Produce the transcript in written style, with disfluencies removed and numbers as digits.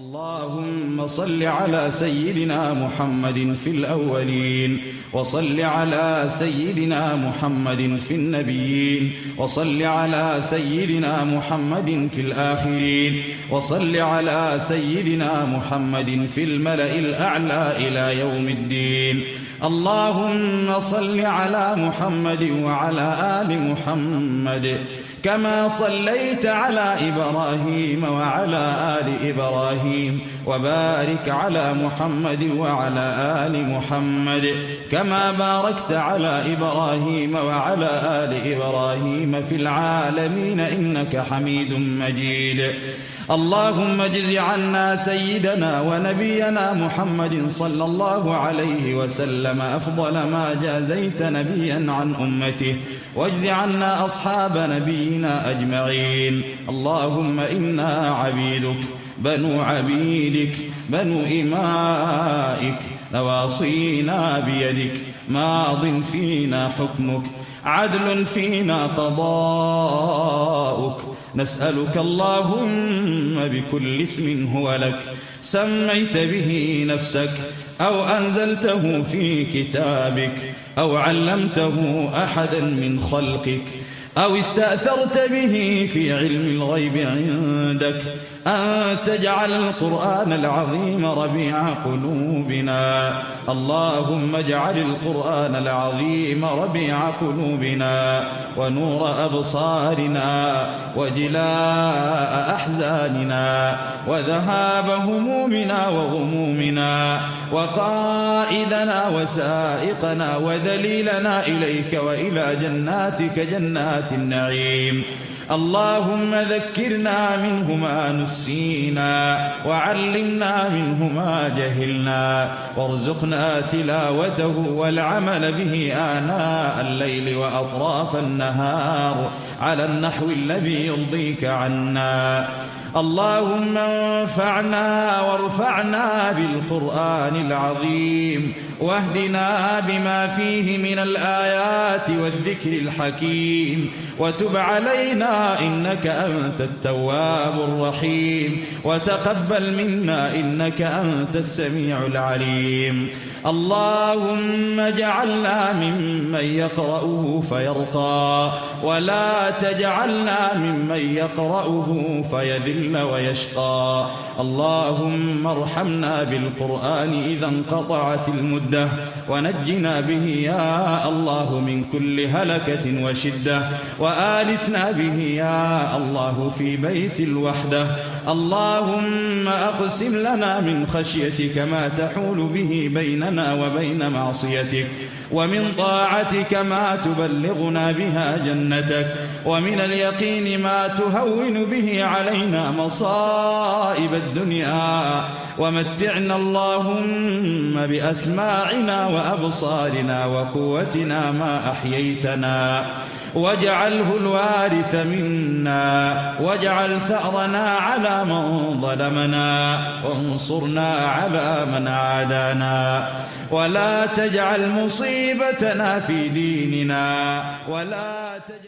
اللهم صل على سيدنا محمد في الأولين، وصل على سيدنا محمد في النبيين، وصل على سيدنا محمد في الآخرين، وصل على سيدنا محمد في الملأ الأعلى إلى يوم الدين. اللهم صل على محمد وعلى آل محمد كما صليت على إبراهيم وعلى آل إبراهيم، وبارك على محمد وعلى آل محمد كما باركت على إبراهيم وعلى آل إبراهيم في العالمين إنك حميد مجيد. اللهم اجز عنا سيدنا ونبينا محمد صلى الله عليه وسلم أفضل ما جازيت نبيا عن أمته، واجز عنا أصحاب نبينا أجمعين. اللهم إنا عبيدك بنو عبيدك بنو إمائك، نواصينا بيدك، ماض فينا حكمك، عدل فينا قضاؤك. نسألك اللهم بكل اسم هو لك سميت به نفسك أو أنزلته في كتابك أو علمته أحدا من خلقك أو استأثرت به في علم الغيب عندك أن تجعل القرآن العظيم ربيع قلوبنا. اللهم اجعل القرآن العظيم ربيع قلوبنا ونور أبصارنا وجلاء أحزاننا وذهاب همومنا وغمومنا وقائدنا وسائقنا وذليلنا إليك وإلى جناتك جنات النعيم. اللهم ذكرنا منه ما نسينا وعلمنا منه ما جهلنا، وارزقنا تلاوته والعمل به آناء الليل وأطراف النهار على النحو الذي يرضيك عنا. اللهم انفعنا وارفعنا بالقرآن العظيم، واهدنا بما فيه من الآيات والذكر الحكيم، وتب علينا إنك أنت التواب الرحيم، وتقبل منا إنك أنت السميع العليم. اللهم اجعلنا ممن يقرأه فيرقى، ولا تجعلنا ممن يقرأه فيذل ويشقى. اللهم ارحمنا بالقرآن إذا انقطعت المدة، ونجنا به يا الله من كل هلكة وشدة، وآلسنا به يا الله في بيت الوحدة. اللهم أقسم لنا من خشيتك ما تحول به بيننا وبين معصيتك، ومن طاعتك ما تبلغنا بها جنتك، ومن اليقين ما تهون به علينا مصائب الدنيا. ومتعنا اللهم بأسماعنا وأبصارنا وقوتنا ما أحييتنا، واجعله الوارث منا، واجعل ثأرنا على من ظلمنا، وانصرنا على من عادانا، ولا تجعل مصيبتنا في ديننا، ولا تجعل